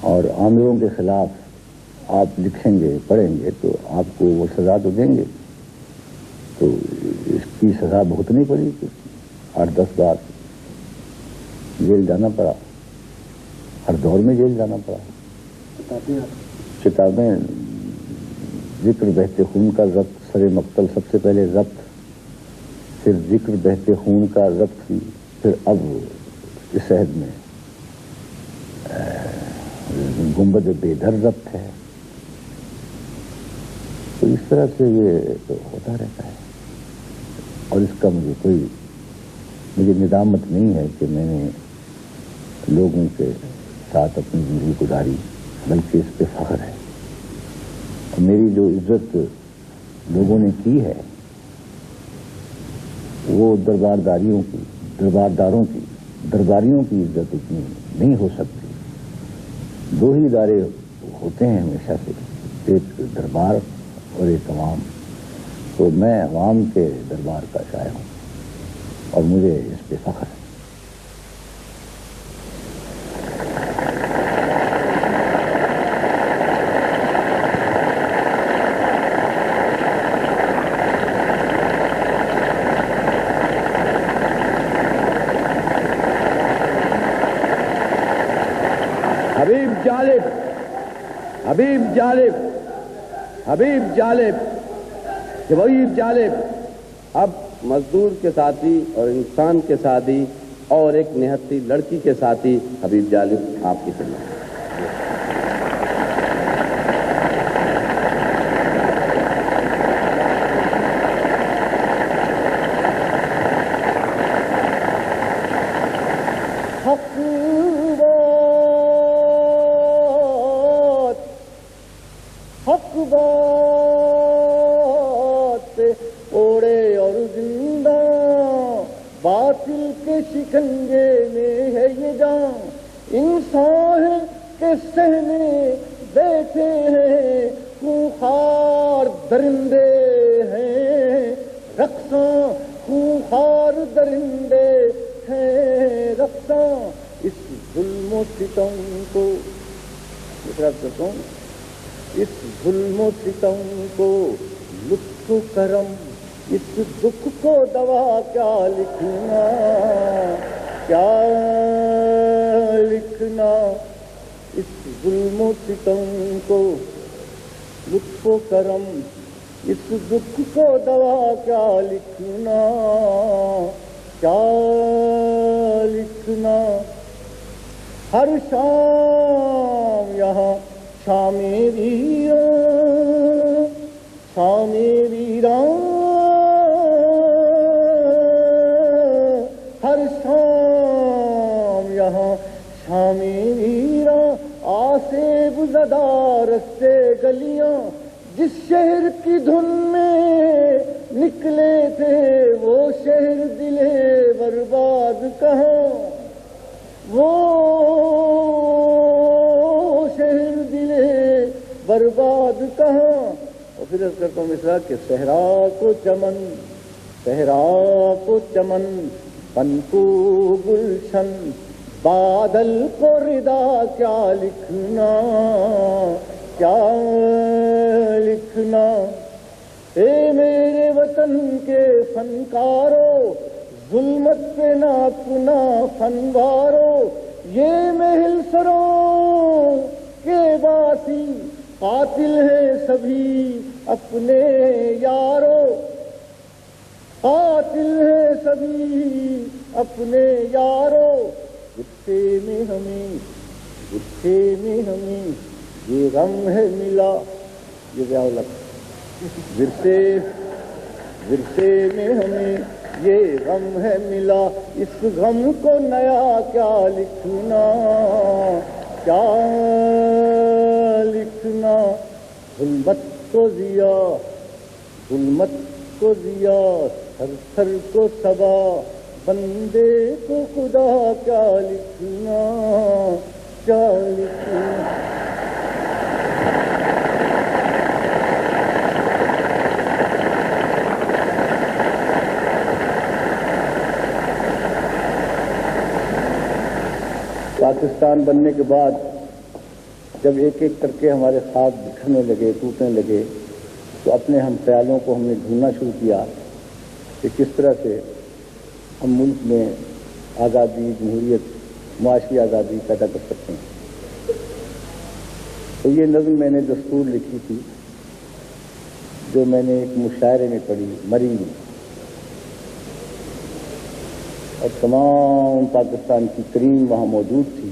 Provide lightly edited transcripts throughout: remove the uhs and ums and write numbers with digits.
اور آمروں کے خلاف آپ لکھیں گے پڑھیں گے تو آپ کو وہ سزا تو دیں گے. تو اس کی سزا بھگتنی پڑی کہ 8-10 بار جیل جانا پڑا، ہر دور میں جیل جانا پڑا. کتابیں ذکر بہتے خون کا ضبط، سر مقتل سب سے پہلے ضبط، پھر ذکر بہتے خون کا ضبط کی، پھر اب اس عہد میں گنبد بے در ضبط ہے. تو اس طرح سے یہ تو ہوتا رہتا ہے. اور اس کا مجھے ندامت نہیں ہے کہ میں نے لوگوں کے ساتھ اپنی زندگی گزاری، بلکہ اس پہ فخر ہے. میری جو عزت لوگوں نے کی ہے وہ درباریوں کی عزت اتنی نہیں ہو سکتی. 2 ہی ادارے ہوتے ہیں ہمیشہ سے، ایک دربار اور ایک عوام. تو میں عوام کے دربار کا شاعر ہوں اور مجھے اس پہ فخر ہے. حبیب جالب جویب جالب. اب مزدور کے ساتھی اور انسان کے ساتھی اور ایک نہتی لڑکی کے ساتھی حبیب جالب آپ کی خدمت. اوڑے اور زندہ باطل کے شکنجے میں ہے یہ جان. انسان کے سہنے بیٹھے ہیں خونخوار درندے ہیں رقصاں، خونخوار درندے ہیں رقصاں. اس ظلم و ستم کو اس ظلم و ستم کو لطف و کرم، اس دکھ کو دوا کیا لکھنا، کیا لکھنا. اس ظلم و ستم کو لطف و کرم، اس دکھ کو دوا کیا لکھنا، کیا لکھنا. ہر شام یہاں شام ویراں، شام ویراں. ہر شام یہاں شام ویراں. آسیب زدہ رستے گلیاں، جس شہر کی دھن میں نکلے تھے وہ شہر دلے برباد کہاں، وہ شہر دلے برباد کہاں. اور پھر عرض کرتا ہوں مصرع کہ صحرا کو چمن، صحرا کو چمن، پن کو گلشن، بادل کو ردا کیا لکھنا، کیا لکھنا. اے میرے وطن کے فنکارو، ظلمت پہ ناپنا فنوارو. یہ محل سروں کے باسی قاتل ہیں سبھی اپنے یارو، قاتل ہیں سبھی اپنے یارو. غصے میں ہمیں، غصے میں ہمیں یہ غم ہے ملا، یہ ضیاء ورثے میں ہمیں یہ غم ہے ملا. اس غم کو نیا کیا لکھنا، کیا لکھنا. ظلمت کو ضیا، ظلمت کو ضیا، تھر تھر کو صبا، بندے کو خدا کیا لکھنا، کیا لکھنا. پاکستان بننے کے بعد جب ایک ایک کر کے ہمارے خواب بکھرنے لگے، ٹوٹنے لگے، تو اپنے ہم خیالوں کو ہم نے ڈھونڈنا شروع کیا کہ کس طرح سے ہم ملک میں آزادی، جمہوریت، معاشی آزادی پیدا کر سکتے ہیں۔ تو یہ نظم میں نے دستور لکھی تھی جو میں نے ایک مشاعرے میں پڑھی، مری میں، اور تمام پاکستان کی کریم وہاں موجود تھی۔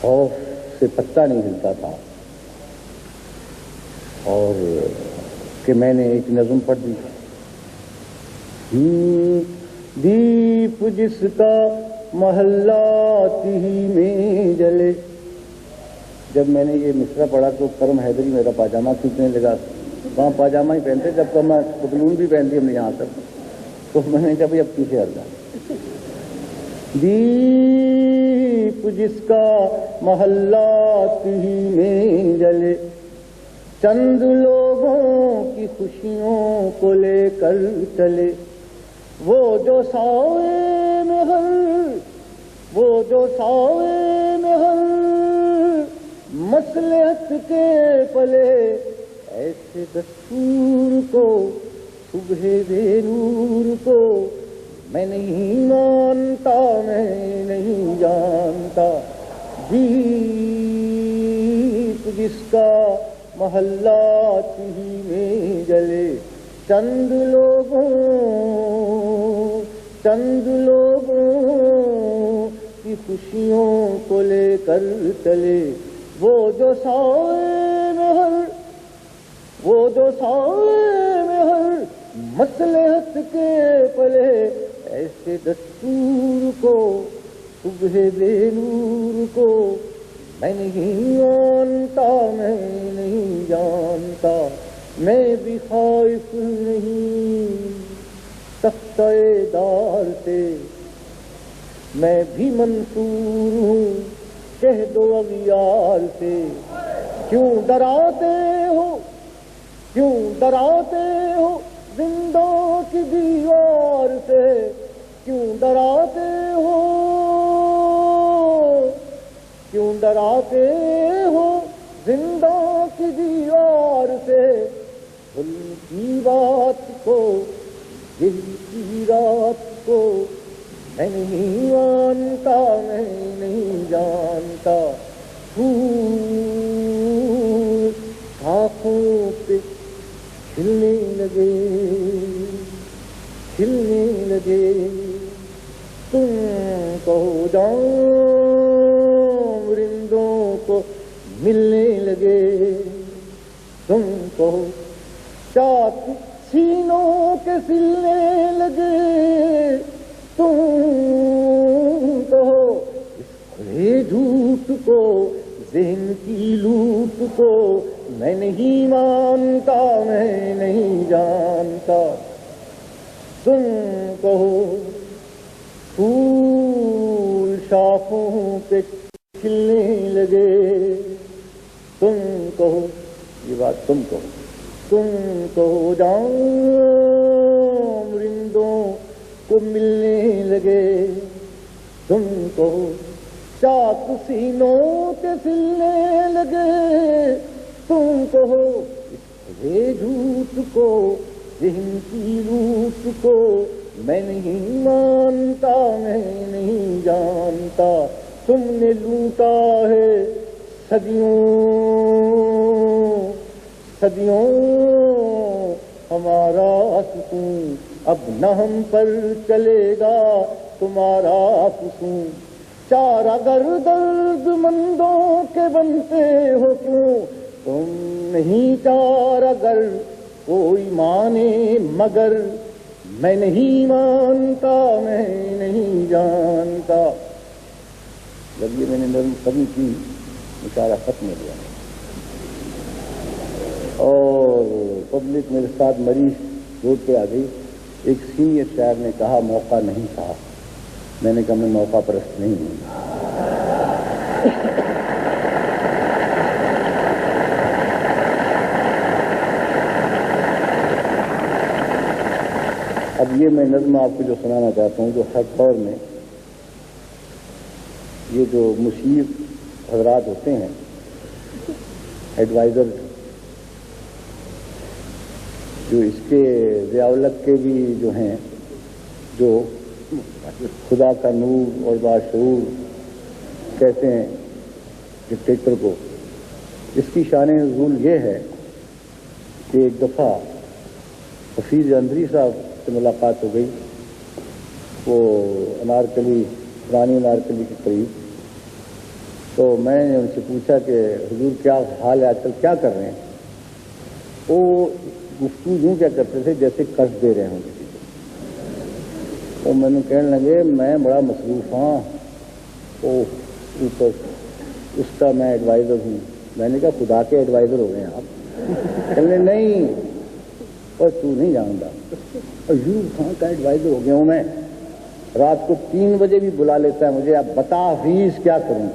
خوف سے پتہ نہیں ہلتا تھا، اور کہ میں نے ایک نظم پڑھ دی، دیپ جس کا محلات ہی میں جلے۔ جب میں نے یہ مصرع پڑھا تو کرم حیدری میرا پاجامہ کھینچنے لگا، وہاں پاجامہ ہی پہنتے، جب تو میں پتلون بھی پہنتی ہم نے یہاں تک، تو میں نے کہا بھائی اب پیچھے ہٹ جا۔ دیپ جس کا محلات ہی میں جلے، چند لوگوں کی خوشیوں کو لے کر چلے، وہ جو سائے میں ہر مصلحت کے پلے، ایسے دستور کو صبح بے نور کو میں نہیں مانتا، میں نہیں جانتا۔ دیپ جس کا محلات ہی میں جلے، چند لوگوں کی خوشیوں کو لے کر چلے، وہ جو سائے میں ہر مصلحت کے پلے، ایسے دستور کو صبح بے نور کو میں نہیں مانتا، میں نہیں جانتا۔ میں بھی خائف نہیں تختہ دار سے، میں بھی منصور ہوں کہہ دو اغیار سے۔ کیوں ڈراتے ہو زندوں کی دیوار سے، کیوں ڈراتے ہو زندوں کی دیوار سے۔ دل کی بات کو، دل کی رات کو میں نہیں مانتا، میں نہیں جانتا۔ پھول شاخوں پہ کھلنے لگے، تم کہو جاؤں رندوں کو ملنے لگے، تم کہو چاک سینوں کے سلنے لگے، تم کہو اس کھلے جھوٹ کو، ذہن کی لوٹ کو میں نہیں مانتا، میں نہیں جانتا۔ تم کہو پھول شاخوں پہ کھلنے لگے، تم کہو، یہ بات تم کہو جاؤں رندوں کو ملنے لگے، تم کہو چاک سینوں کے سلنے لگے، تم کہو یہ جھوٹ کو، ذہن کی لوٹ کو میں نہیں مانتا، میں نہیں جانتا۔ تم نے لوٹا ہے صدیوں ہمارا سکون، اب نہ ہم پر چلے گا تمہارا فسون۔ چارہ گر درد مندوں کے بنتے ہو کیوں، تم نہیں چارہ گر کوئی مانے مگر، میں نہیں مانتا، میں نہیں جانتا۔ جب یہ میں نے نظم ختم کی، اشارہ ختم ہو گیا اور پبلک میرے ساتھ مریض روڈ پہ آ گئی۔ ایک سینئر شاعر نے کہا موقع نہیں تھا، میں نے کہا میں موقع پرست نہیں ہوں۔ اب یہ میں نظم آپ کو جو سنانا چاہتا ہوں، جو ہر دور میں یہ جو مشیر حضرات ہوتے ہیں ایڈوائزر، جو اس کے ضیاء-الحق کے بھی جو ہیں، جو خدا کا نور اور باشعور کہتے ہیں ڈکٹیٹر کو، اس کی شان نزول یہ ہے کہ ایک دفعہ حفیظ اندری صاحب سے ملاقات ہو گئی، وہ انارکلی، پرانی انارکلی کے قریب، تو میں نے ان سے پوچھا کہ حضور کیا حال ہے آج کل، کیا کر رہے ہیں؟ وہ گفتگو یوں کیا کرتے تھے جیسے قرض دے رہے ہوں کسی کو، وہ میں نے کہنے لگے میں بڑا مصروف ہوں، وہ اوپر اس کا میں ایڈوائزر ہوں۔ میں نے کہا خدا کے ایڈوائزر ہو گئے ہیں آپ؟ کہنے نہیں، اور تو نہیں جانتا، ایوب خان کا ایڈوائزر ہو گیا ہوں میں، رات کو 3 بجے بھی بلا لیتا ہے مجھے، اب بتا حفیظ کیا کروں،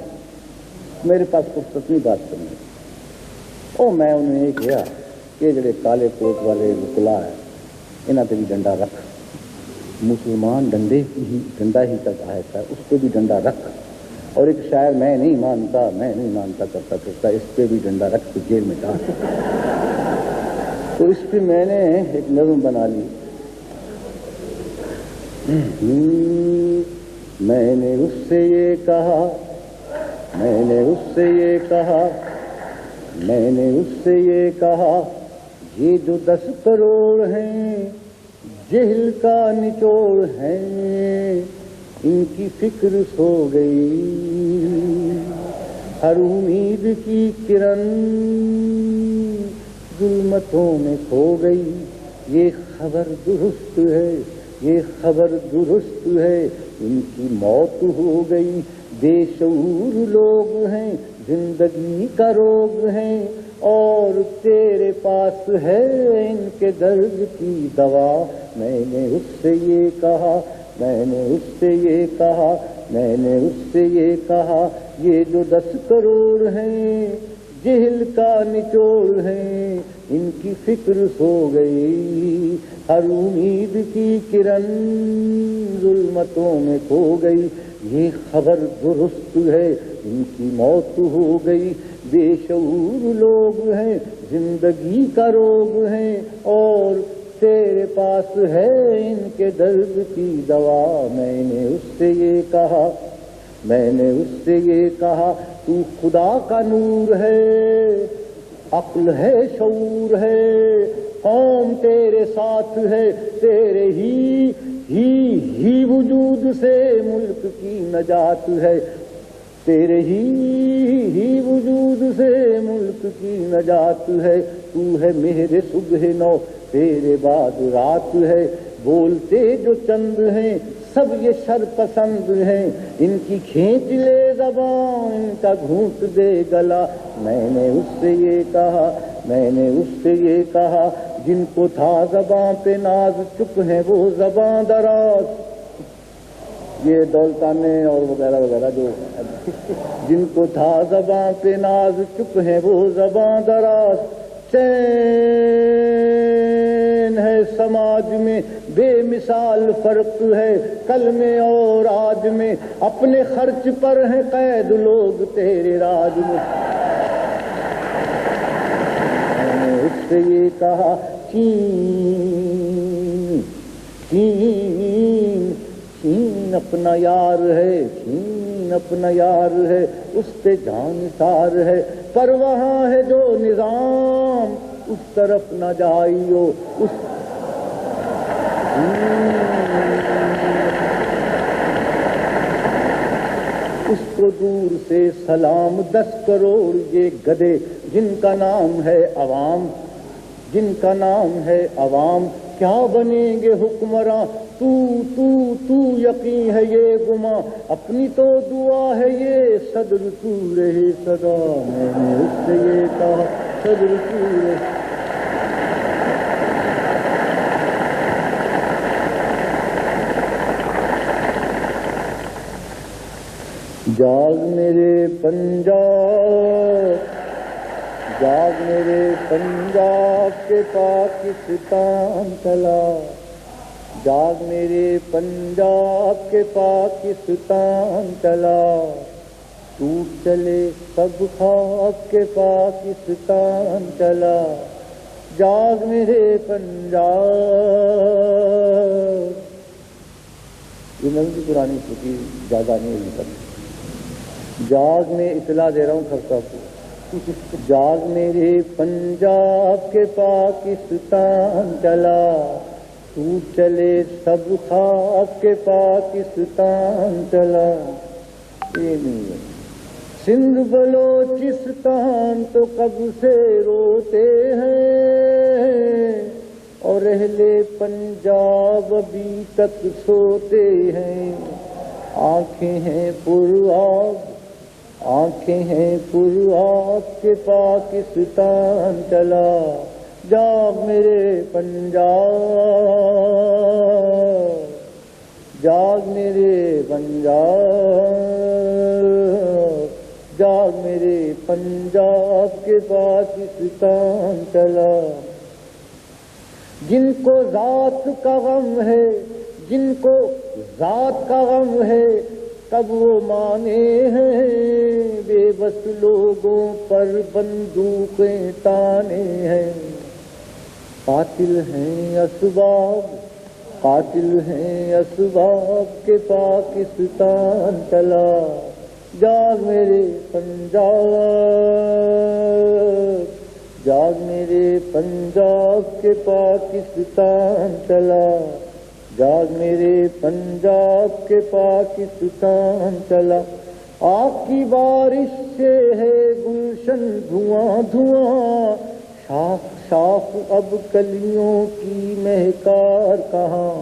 میرے پاس فرصت نہیں بات کرنے۔ اور میں انہوں نے یہ کہا کہ جڑے کالے کوٹ والے وکلا ہے انہاں تے بھی ڈنڈا رکھ، مسلمان ڈنڈا ہی کا گاہک ہے، اس پہ بھی ڈنڈا رکھ، اور ایک شاعر میں نہیں مانتا کرتا اس پہ بھی ڈنڈا رکھ کے جیل میں ڈال۔ تو اس پہ میں نے ایک نظم بنا لی، میں نے اس سے یہ کہا، میں نے اس سے یہ کہا، میں نے اس سے یہ کہا، یہ جو 10 کروڑ ہیں جہل کا نچوڑ ہیں، ان کی فکر سو گئی، ہر امید کی کرن ظلمتوں میں کھو گئی، یہ خبر درست ہے، یہ خبر درست ہے، ان کی موت ہو گئی، بے شعور لوگ ہیں، زندگی کا روگ ہیں، اور تیرے پاس ہے ان کے درد کی دوا۔ میں نے اس سے یہ کہا، میں نے اس سے یہ کہا، میں نے اس سے یہ کہا، یہ جو 10 کروڑ ہیں جہل کا نچوڑ ہیں، ان کی فکر سو گئی، ہر امید کی کرن ظلمتوں میں کھو گئی، یہ خبر درست ہے، ان کی موت ہو گئی، بے شعور لوگ ہیں، زندگی کا روگ ہیں، اور تیرے پاس ہے ان کے درد کی دوا۔ میں نے اس سے یہ کہا، میں نے اس سے یہ کہا، تو خدا کا نور ہے، عقل ہے، شعور ہے، قوم تیرے ساتھ ہے، تیرے ہی وجود سے ملک کی نجات ہے، تیرے ہی وجود سے ملک کی نجات ہے، تو ہے میرے صبح نو، تیرے بعد رات ہے، بولتے جو چند ہیں سب یہ شر پسند ہیں، ان کی کھینچ لے زبان، ان کا گھونٹ دے گلا۔ میں نے اس سے یہ کہا، میں نے اس سے یہ کہا، جن کو تھا زبان پہ ناز، چپ ہیں وہ زبان دراز۔ یہ دولتانے اور وغیرہ وغیرہ جو جن کو تھا زبان پہ ناز، چپ ہیں وہ زبان دراز۔ چین ہے سماج میں بے مثال فرق ہے، کل میں اور آج میں، اپنے خرچ پر ہیں قید لوگ تیرے راج میں۔ میں نے اس سے یہ کہا، چین اپنا یار ہے، چین اپنا یار ہے، اس پہ جان سار ہے، پر وہاں ہے جو نظام، اس طرف نہ جائیو، اس کو دور سے سلام۔ 10 کروڑ یہ گدھے جن کا نام ہے عوام، جن کا نام ہے عوام، کیا بنیں گے حکمراں؟ تو یقین ہے یہ گماں، اپنی تو دعا ہے یہ صدر تو رہے سدا۔ میں نے اس سے یہ کہا، صدر تو رہے۔ جاگ میرے پنجاب، جاگ میرے پنجاب کے پاکستان چلا، جاگ میرے پنجاب کے پاکستان چلا، ٹوٹ چلے سب خواب کے پاکستان چلا، جاگ میرے پنجاب. یہ نظم پرانی فقیر زیادہ نہیں ہوئی تک. جاگ میں اطلاع دے رہا ہوں خرچہ کو. جاگ میرے پنجاب کے پاکستان چلا، ٹوٹ چلے سب خواب کے پاکستان چلا. یہ نہیں ہے. سندھ بلوچستان تو کب سے روتے ہیں، اور اہل پنجاب ابھی تک سوتے ہیں. آنکھیں ہیں پرآب، آنکھیں ہیں پرآب کے پاکستان چلا، جاگ میرے پنجاب، جاگ میرے پنجاب، جاگ میرے پنجاب کے پاکستان چلا. جن کو ذات کا غم ہے، جن کو ذات کا غم ہے، تب وہ مانے ہیں. بے بس لوگوں پر بندوقیں تانے ہیں. قاتل ہیں اسباب، قاتل ہیں اسباب کے پاکستان چلا، جاگ میرے پنجاب، جاگ میرے پنجاب کے پاکستان چلا، جاگ میرے پنجاب کے پاکستان چلا. آگ کی بارش سے ہے گلشن دھواں دھواں، شاخ شاخ اب کلیوں کی مہکار کہاں.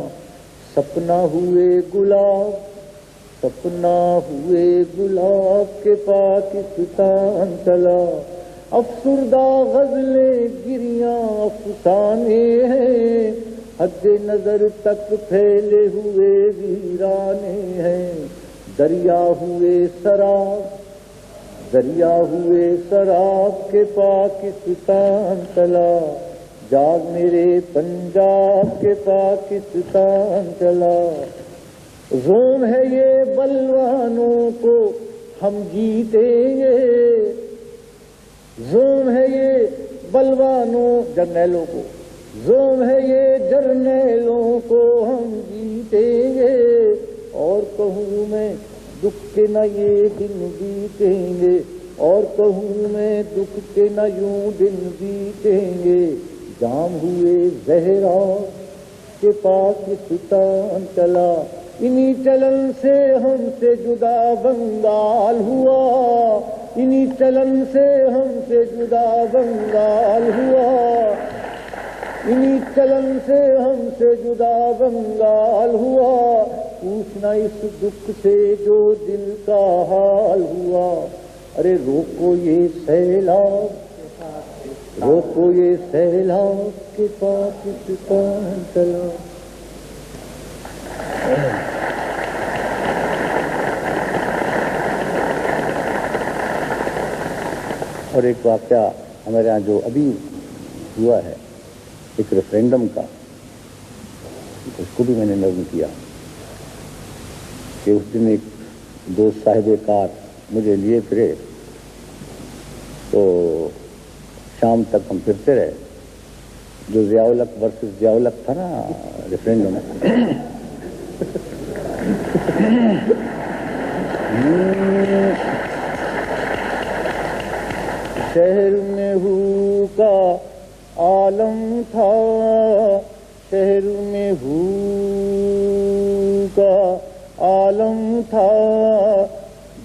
سپنا ہوئے گلاب، سپنا ہوئے گلاب کے پاکستان چلا. افسردہ غزلیں گریاں افسانے ہیں، حد نظر تک پھیلے ہوئے ویرانے ہیں. دریا ہوئے سراب، دریا ہوئے سراب کے پاکستان چلا، جاگ میرے پنجاب کے پاکستان چلا. زوم ہے یہ بلوانوں کو ہم جیتیں گے، زوم ہے یہ بلوانوں جرنیلوں کو، زوم ہے یہ جرنیلوں کو ہم جیتیں گے. اور کہوں میں دکھ کے نہ یہ دن بیتیں گے، اور کہوں میں دکھ کے نہ یوں دن بیتیں گے. جام ہوئے زہرا کے پاکستان چلا، انہی چلن سے ہم سے جدا بنگال ہوا، انہی چلن سے ہم سے جدا بنگال ہوا، انہی چلن سے ہم سے جدا بنگال ہوا. پوچھنا اس دکھ سے جو دل کا حال ہوا. ارے روکو یہ سیلاب، روکو یہ سیلاب کے پاکستان چلا. اور ایک واقعہ ہمارے ہاں جو ابھی ہوا ہے، ایک ریفرینڈم کا، اس کو بھی میں نے نظم کیا کہ اس دن ایک دوست صاحب کار مجھے لیے پھرے، تو شام تک ہم پھرتے رہے. جو ضیاء الحق ورسز ضیاء الحق تھا نا ریفرینڈم، شہر میں ہو کا عالم تھا، شہر میں ہو کا عالم تھا،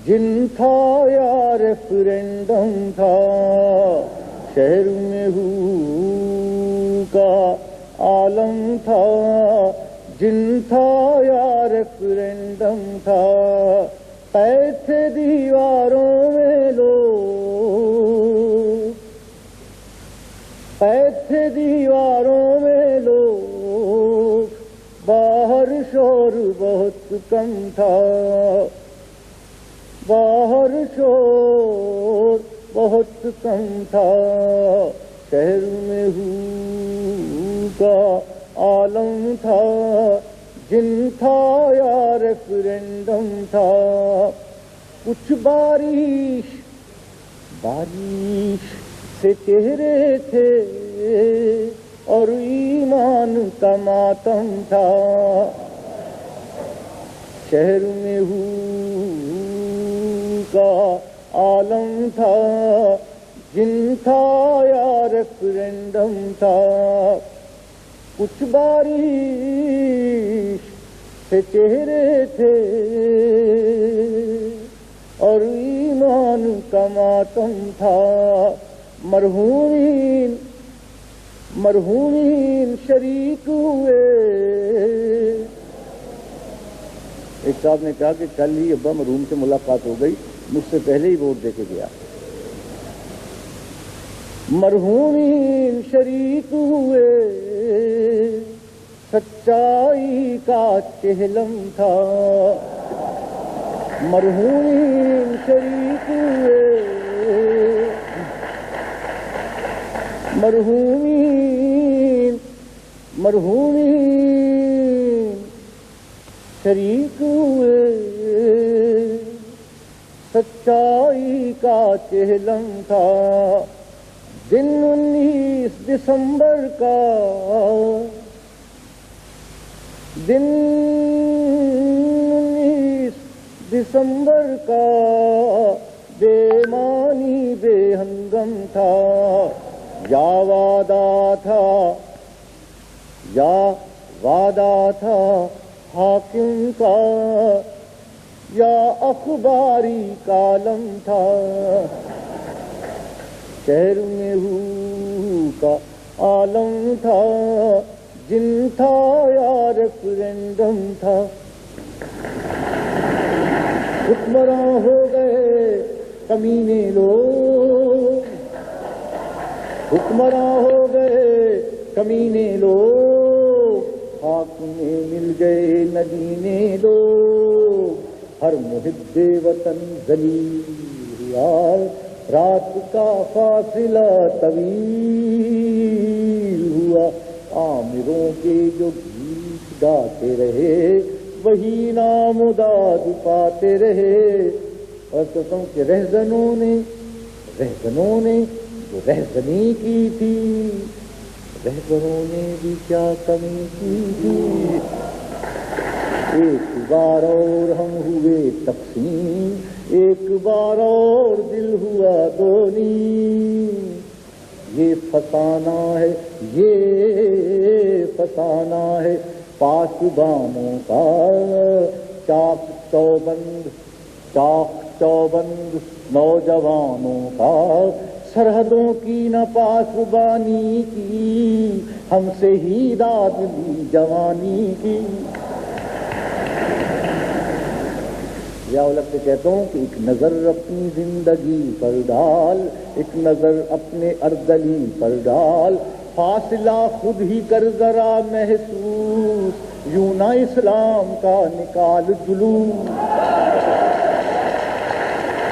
جن تھا یا ریفرینڈم تھا. شہر میں ہو کا عالم تھا، جن تھا یا ریفرینڈم تھا. قید تھے دیواروں میں لوگ، قید تھے دیواروں میں لوگ، باہر شور بہت کم تھا، باہر شور بہت کم تھا. شہر میں ہو کا عالم تھا، جن تھا یا ریفرینڈم تھا. کچھ بارش سے چہرے تھے اور ایمان کا ماتم تھا. شہر میں ہو کا عالم تھا، جن تھا یا ریفرینڈم تھا. کچھ بارش سے چہرے تھے اور ایمان کا ماتم تھا. مرحومین شریک ہوئے. ایک صاحب نے کہا کہ کل ہی ابا مرحوم سے ملاقات ہو گئی، مجھ سے پہلے ہی ووٹ دے کے گیا. مرحومین شریک ہوئے، سچائی کا چہلم تھا. مرحومین شریک ہوئے، مرحومین شریک ہوئے، سچائی کا چہلم تھا. دن 19 دسمبر کا، دن 19 دسمبر کا بے معنی بے ہنگم تھا. یا وعدہ تھا حاکم کا، یا اخباری کالم تھا. شہر میں ہو کا عالم تھا، جن تھا یا ریفرینڈم تھا. حکمراں ہو گئے کمینے لوگ، حکمراں ہو گئے کمینے لوگ. خاک میں مل گئے ندینے لوگ. ہر محب وطن ذلیل ہوا، رات کا فاصلہ طویل ہوا. آمروں کے جو گیت گاتے رہے، وہی نام و داد پاتے رہے. اور قسم کے رہزنوں نے جو رہزنی کی تھی، رہبروں نے بھی کیا کمی کی تھی. ایک بار اور ہم ہوئے تقسیم، ایک بار اور دل ہوا دونی. یہ فسانہ ہے پاسبانوں کا، چاک چوبند نوجوانوں کا. سرحدوں کی نہ پاسبانی کی، ہم سے ہی داد لی جوانی کی. یا الگ سے کہتا ہوں کہ ایک نظر اپنی زندگی پر ڈال، ایک نظر اپنے اردلی پر ڈال. فاصلہ خود ہی کر ذرا محسوس، یوں نہ اسلام کا نکال جلوس.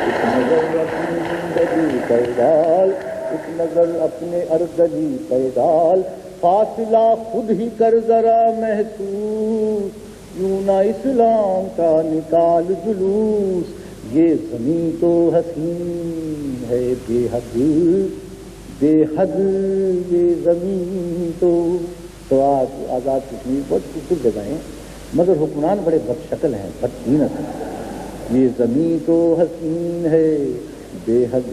ایک نظر اپنی زندگی پر ڈال، ایک نظر اپنے اردلی پر ڈال. فاصلہ خود ہی کر ذرا محسوس، یوں نہ اسلام کا نکال جلوس. یہ زمین تو حسین ہے بے حد یہ زمین تو آزاد کشمیر بہت خوبصورت جگہیں ہیں، مگر حکمران بڑے بدشکل ہیں، بدقیمت ہیں. یہ زمین تو حسین ہے بے حد،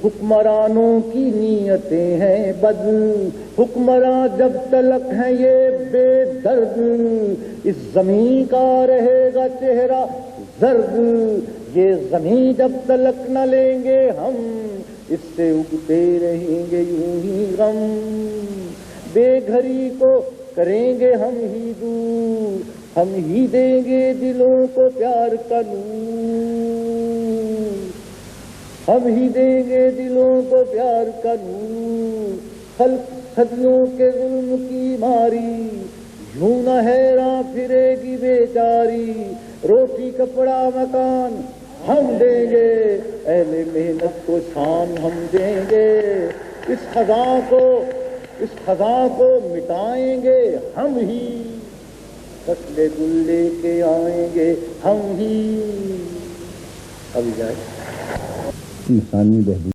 حکمرانوں کی نیتیں ہیں بد. حکمراں جب تلک ہیں یہ بے درد، اس زمین کا رہے گا چہرہ زرد. یہ زمین جب تلک نہ لیں گے ہم، اس سے اگتے رہیں گے یوں ہی غم. بے گھری کو کریں گے ہم ہی دور، ہم ہی دیں گے دلوں کو پیار کا نور. ہم ہی دیں گے دلوں کو پیار کا نور. خلق صدیوں کے ظلم کی ماری، یوں نہ حیراں پھرے گی بیچاری. روٹی کپڑا مکان ہم دیں گے، اہل محنت کو شان ہم دیں گے. اس خزاں کو مٹائیں گے ہم ہی، فصل گل لے کے آئیں گے ہم ہی. ابھی جائے انسانی بہبود